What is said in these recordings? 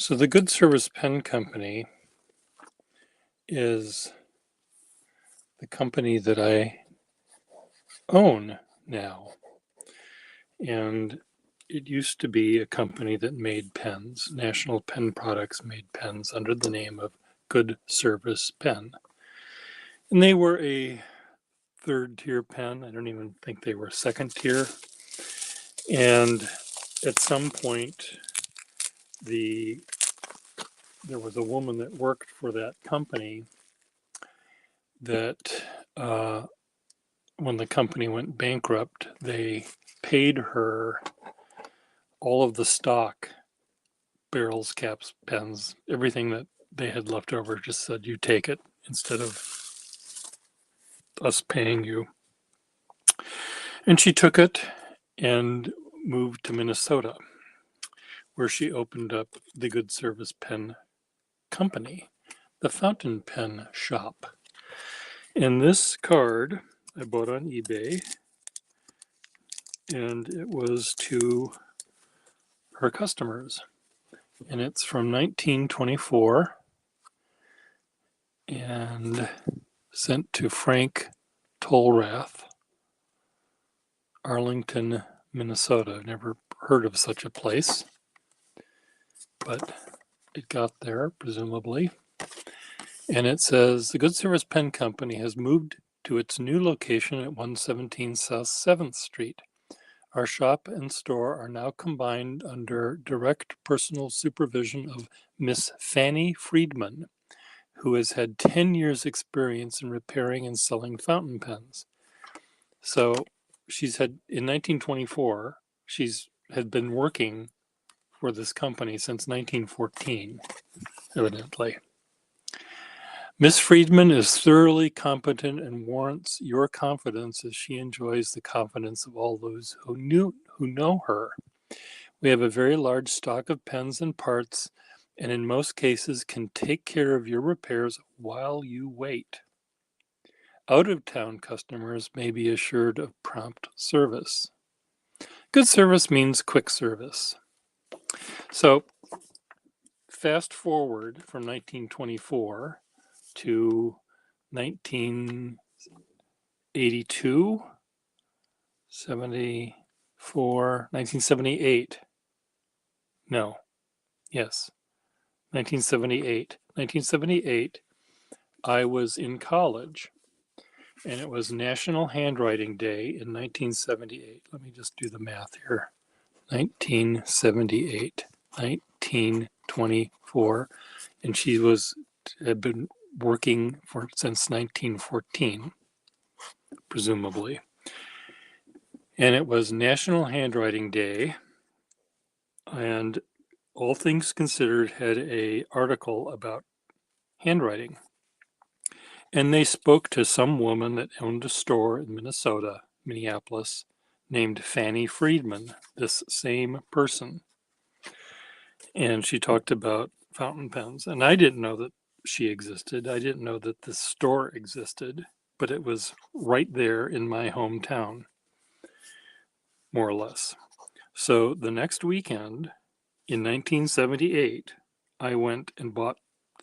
So the Good Service Pen Company is the company that I own now. And it used to be a company that made pens. National Pen Products made pens under the name of Good Service Pen. And they were a third tier pen. I don't even think they were second tier. And at some point, there was a woman that worked for that company that when the company went bankrupt, they paid her all of the stock, barrels, caps, pens, everything that they had left over, just said, you take it instead of us paying you. And she took it and moved to Minnesota, where she opened up the Good Service Pen Company, the fountain pen shop. And this card I bought on eBay, and it was to her customers. And it's from 1924 and sent to Frank Tolrath, Arlington, Minnesota. I've never heard of such a place, but it got there, presumably. And it says, the Good Service Pen Company has moved to its new location at 117 South 7th Street. Our shop and store are now combined under direct personal supervision of Miss Fanny Friedman, who has had 10 years experience in repairing and selling fountain pens. So she's had, in 1924, she's had been working for this company since 1914, evidently. Miss Friedman is thoroughly competent and warrants your confidence as she enjoys the confidence of all those who know her. We have a very large stock of pens and parts, and in most cases can take care of your repairs while you wait. Out-of-town customers may be assured of prompt service. Good service means quick service. So fast forward from 1924 to 1982, 74, 1978. No, yes, 1978. 1978, I was in college, and it was National Handwriting Day in 1978. Let me just do the math here. 1978, 1924, and she had been working since 1914, presumably. And it was National Handwriting Day, and All Things Considered had an article about handwriting. And they spoke to some woman that owned a store in Minneapolis, named Fanny Friedman, this same person. And she talked about fountain pens. And I didn't know that she existed. I didn't know that this store existed, but it was right there in my hometown, more or less. So the next weekend in 1978, I went and bought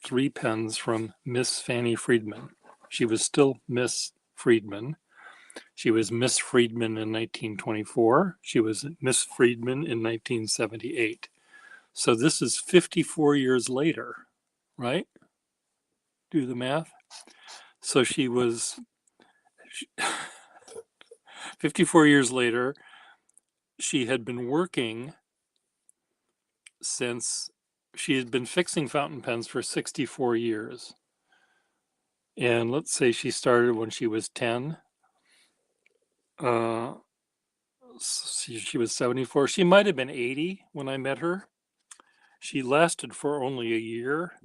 3 pens from Miss Fanny Friedman. She was still Miss Friedman. She was Miss Friedman in 1924. She was Miss Friedman in 1978. So this is 54 years later, right? Do the math. So she was 54 years later. She had been working since she had been fixing fountain pens for 64 years. And let's say she started when she was 10. She was 74. She might have been 80 when I met her. She lasted for only a year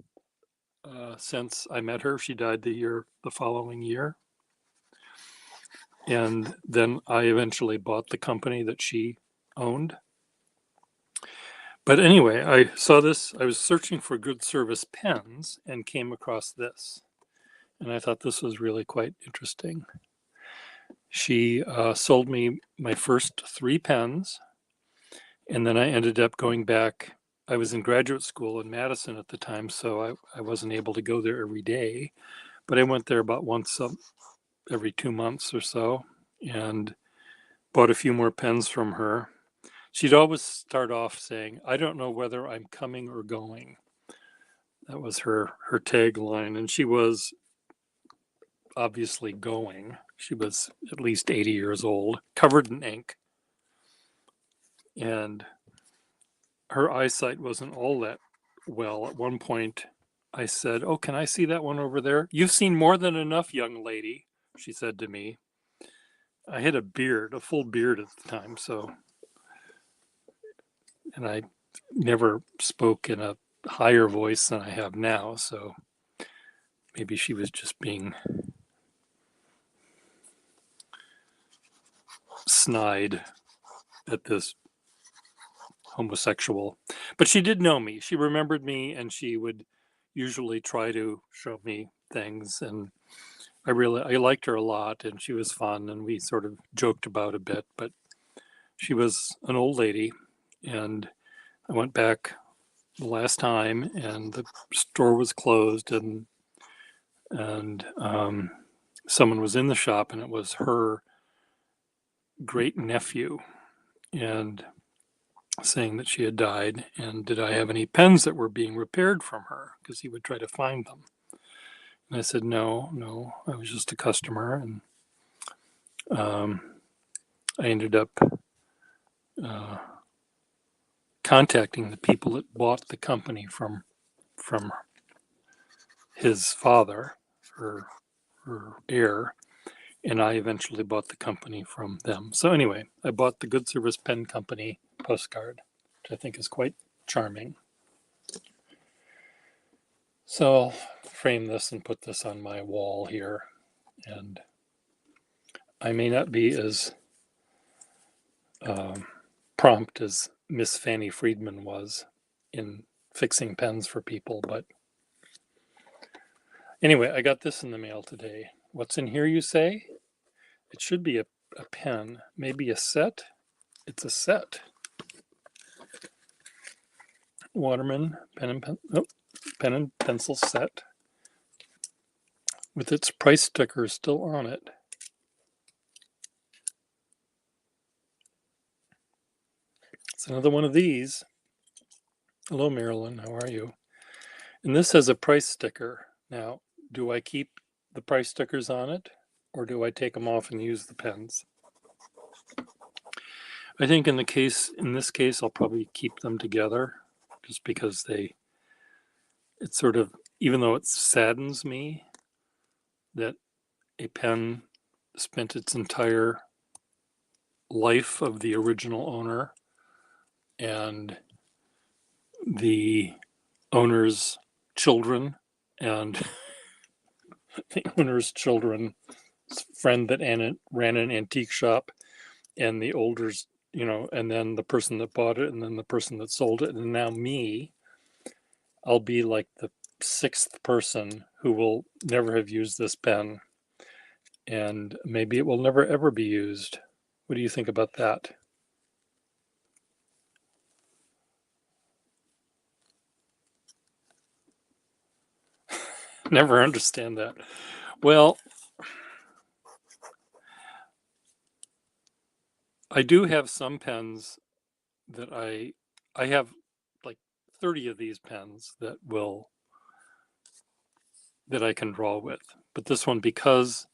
since I met her. She died the following year. And then I eventually bought the company that she owned. But anyway, I saw this. I was searching for Good Service pens and came across this. And I thought this was really quite interesting. She sold me my first 3 pens, and then I ended up going back I was in graduate school in Madison at the time, so I wasn't able to go there every day, but I went there about once every 2 months or so and bought a few more pens from her. She'd always start off saying, "I don't know whether I'm coming or going." That was her tagline, and she was obviously going. She was at least 80 years old, covered in ink, and her eyesight wasn't all that well. At one point, I said, "Oh, can I see that one over there?" "You've seen more than enough, young lady," she said to me. I had a beard, a full beard at the time, and I never spoke in a higher voice than I have now, so maybe she was just being snide at this homosexual. But she did know me. She remembered me, and she would usually try to show me things, and I liked her a lot, and she was fun, and we sort of joked about a bit, but she was an old lady, and I went back the last time, and the store was closed, and someone was in the shop, and it was her great nephew, and saying that she had died, and did I have any pens that were being repaired from her, because he would try to find them. And I said, no, I was just a customer, and I ended up uh, contacting the people that bought the company from his father, her heir, and I eventually bought the company from them. So anyway, I bought the Good Service Pen Company postcard, which I think is quite charming. So I'll frame this and put this on my wall here, and I may not be as prompt as Miss Fanny Friedman was in fixing pens for people, but anyway, I got this in the mail today. What's in here, you say? It should be a pen, maybe a set. It's a set. Waterman pen and pencil set with its price sticker still on it. It's another one of these. Hello, Marilyn. How are you? And this has a price sticker. Now, do I keep the price stickers on it, or do I take them off and use the pens? I think in this case, I'll probably keep them together, just because it's sort of, even though it saddens me that a pen spent its entire life of the original owner, and the owner's children, and the owner's children's friend that ran an antique shop, and the older's, and then the person that bought it, and then the person that sold it, and now me. I'll be like the sixth person who will never have used this pen, and maybe it will never ever be used. What do you think about that? Never understand that. Well, I do have some pens that I have like 30 of these pens that I can draw with. But this one, because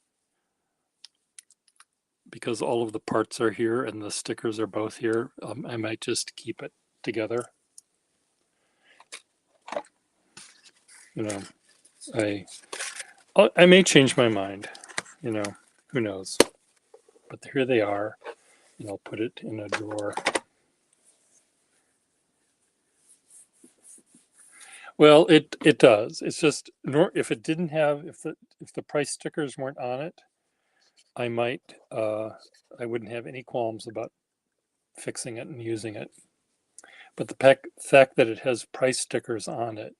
all of the parts are here and the stickers are both here, I might just keep it together. You know, I may change my mind. Who knows? But here they are, and I'll put it in a drawer. Well, it does. It's just, if it didn't have, if the price stickers weren't on it, I wouldn't have any qualms about fixing it and using it. But the fact that it has price stickers on it,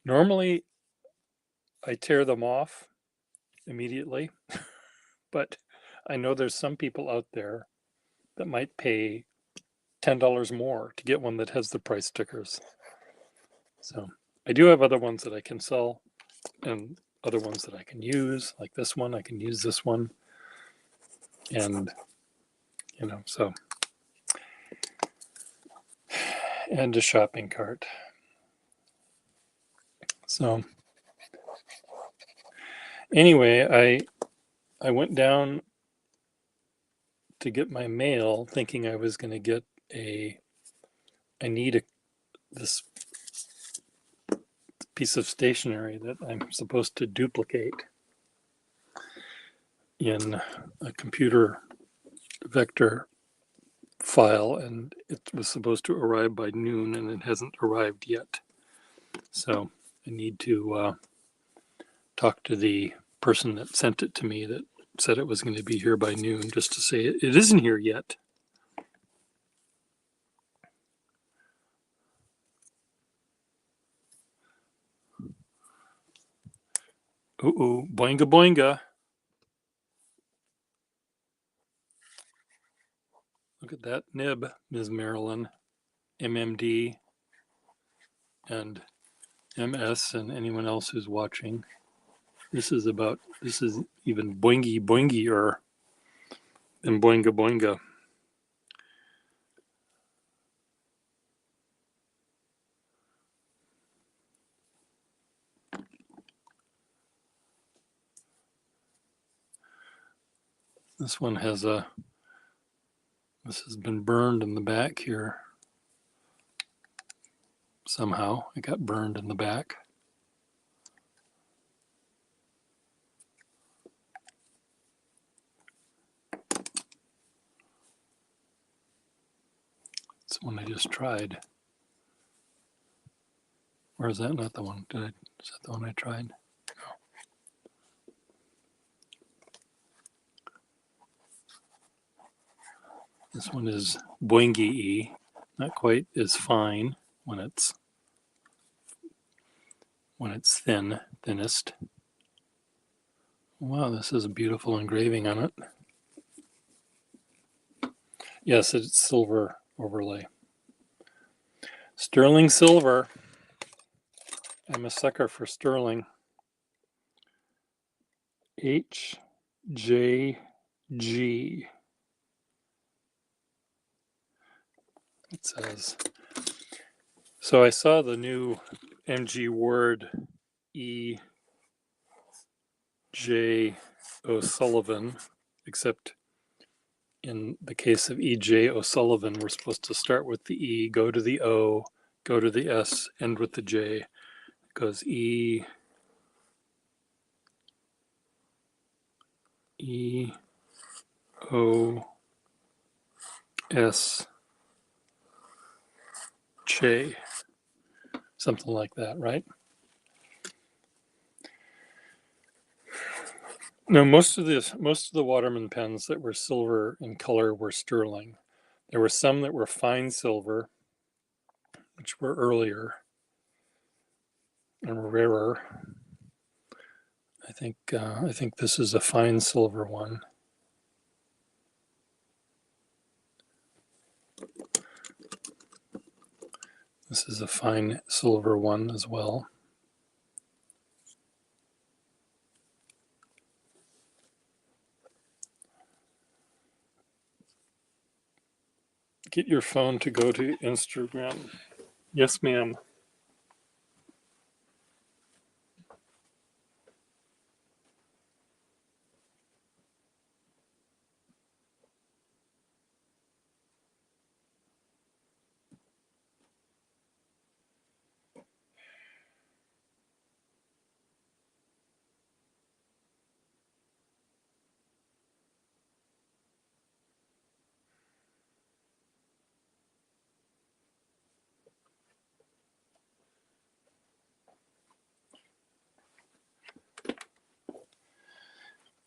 normally I tear them off immediately, but I know there's some people out there that might pay $10 more to get one that has the price stickers. So I do have other ones that I can sell and other ones that I can use, like this one. I can use this one. And, so, and a shopping cart. So anyway, I went down to get my mail thinking I was going to get this piece of stationery that I'm supposed to duplicate in a computer vector file, and it was supposed to arrive by noon, and it hasn't arrived yet. So I need to talk to the person that sent it to me that said it was going to be here by noon, just to say it isn't here yet. Ooh, boinga boinga. Look at that nib, Ms. Marilyn, MMD, and MS, and anyone else who's watching. This is even boingy boingier than boinga boinga. This one has this has been burned in the back here. Somehow it got burned in the back. It's the one I just tried. Or is that not the one? Is that the one I tried? No. This one is boingy-y, not quite as fine when it's thinnest. Wow, this is a beautiful engraving on it. Yes, it's silver overlay. Sterling silver. I'm a sucker for sterling. HJG. It says. So I saw the new MG Word E.J. O'Sullivan, except in the case of E.J. O'Sullivan, we're supposed to start with the E, go to the O, go to the S, end with the J. It goes E, O, S, J. Something like that, right? No, most of the Waterman pens that were silver in color were sterling. There were some that were fine silver, which were earlier and rarer. I think this is a fine silver one. This is a fine silver one as well. Get your phone to go to Instagram. Yes, ma'am.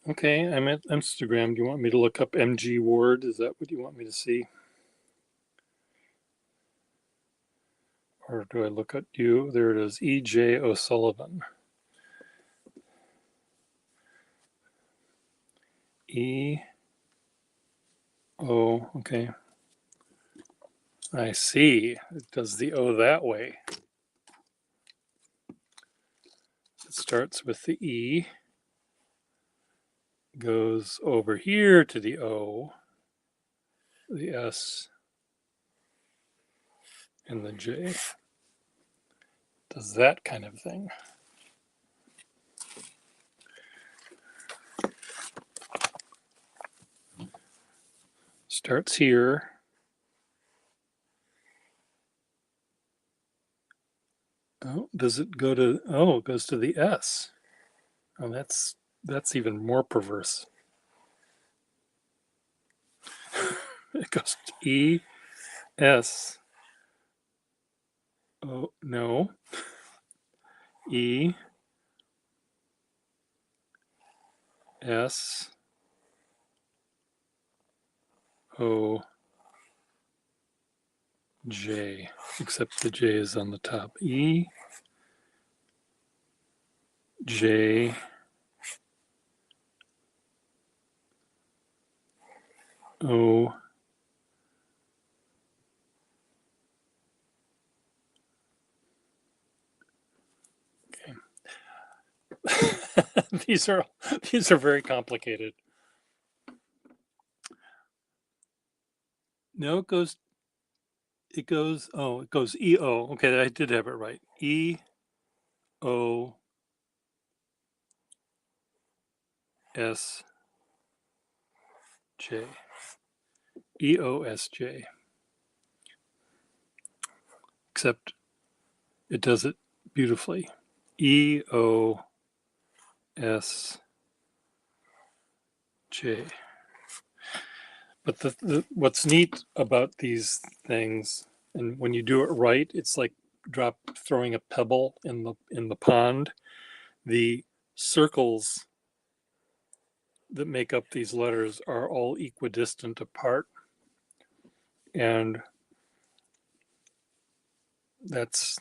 Okay, I'm at Instagram. Do you want me to look up MG Word? Is that what you want me to see? Or do I look at you? There it is, E.J. O'Sullivan. E-O, okay. I see. It does the O that way. It starts with the E, goes over here to the O, the S, and the J. Does that kind of thing. Starts here. Oh, does it go to, oh, it goes to the S. Oh, that's even more perverse. It goes to E, S. Oh, no. E, S, O, J, except the J is on the top. E, J, O, these are very complicated. No, it goes E O. Okay, I did have it right. E O S J. E O S J. Except it does it beautifully. E O S J. But what's neat about these things, and when you do it right, it's like throwing a pebble in the pond. The circles that make up these letters are all equidistant apart, and that's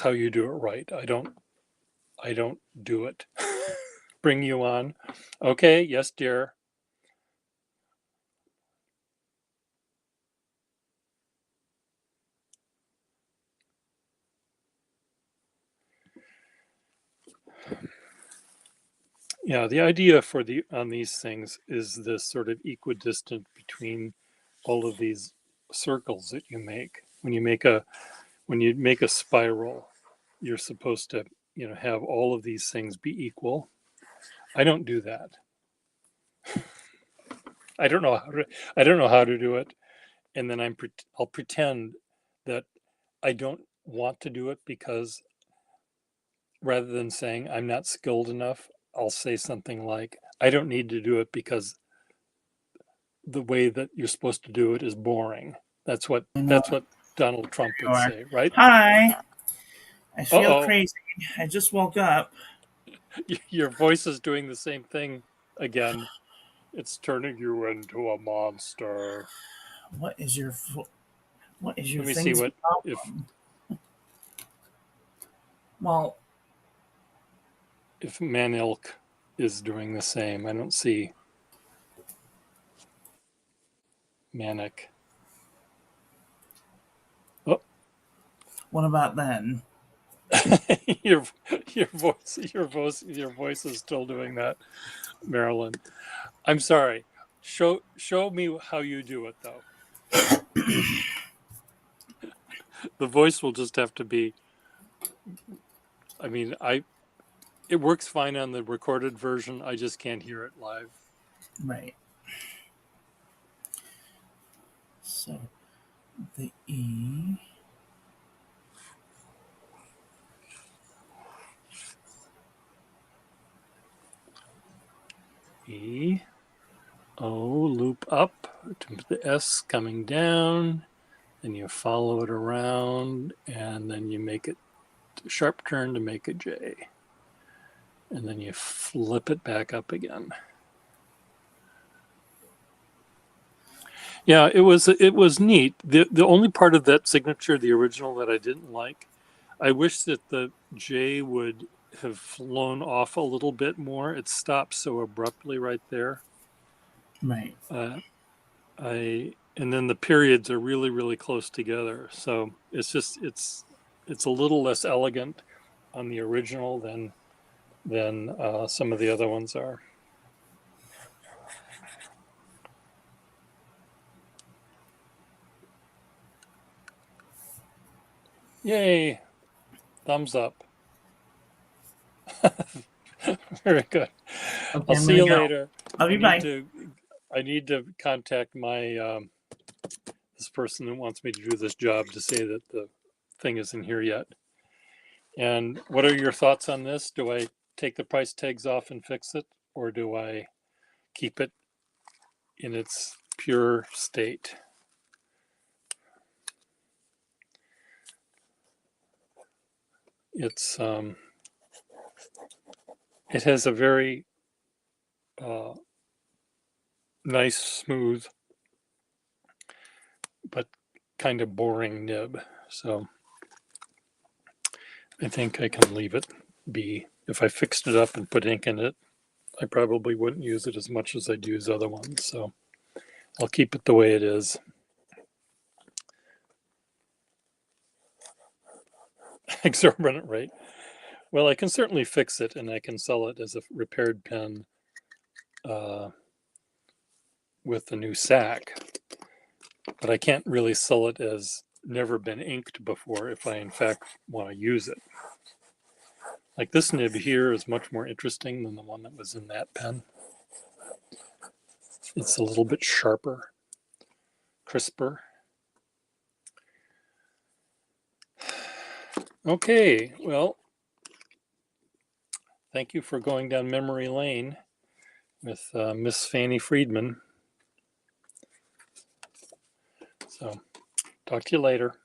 how you do it right. I don't do it. Bring you on. Okay, yes, dear. Yeah, the idea on these things is this sort of equidistant between all of these circles that you make. When you make a spiral, you're supposed to, have all of these things be equal. I don't do that. I don't know how to do it, and then I'll pretend that I don't want to do it, because rather than saying I'm not skilled enough, I'll say something like, I don't need to do it because the way that you're supposed to do it is boring. That's what Donald Trump would say, right? Hi. I feel Uh-oh. crazy. I just woke up. Your voice is doing the same thing again. It's turning you into a monster. What is your what is your Let me see thing's what problem? Well, if Manilk is doing the same. I don't see Manic. Oh, what about then? your voice is still doing that, Marilyn. I'm sorry. Show me how you do it though. The voice will just have to be. I mean, it works fine on the recorded version. I just can't hear it live. Right. So the E. E O, loop up to the S coming down, then you follow it around, and then you make it a sharp turn to make a J, and then you flip it back up again. Yeah, it was neat. The only part of that signature, the original, that I didn't like, I wish that the J would have flown off a little bit more. It stops so abruptly right there. Right. I and then the periods are really, really close together. So it's just, it's a little less elegant on the original than some of the other ones are. Yay! Thumbs up. Very good. Okay, I'll I'm see you gonna go. later. Love you. Bye. I need to contact my this person that wants me to do this job to say that the thing isn't here yet. And what are your thoughts on this? Do I take the price tags off and fix it, or do I keep it in its pure state? It's it has a very nice, smooth, but kind of boring nib. So I think I can leave it be. If I fixed it up and put ink in it, I probably wouldn't use it as much as I'd use other ones. So I'll keep it the way it is. Exorbitant rate. Well, I can certainly fix it, and I can sell it as a repaired pen with the new sack. But I can't really sell it as never been inked before if I in fact want to use it. Like this nib here is much more interesting than the one that was in that pen. It's a little bit sharper, crisper. Okay, well, thank you for going down memory lane with Miss Fanny Friedman. So, talk to you later.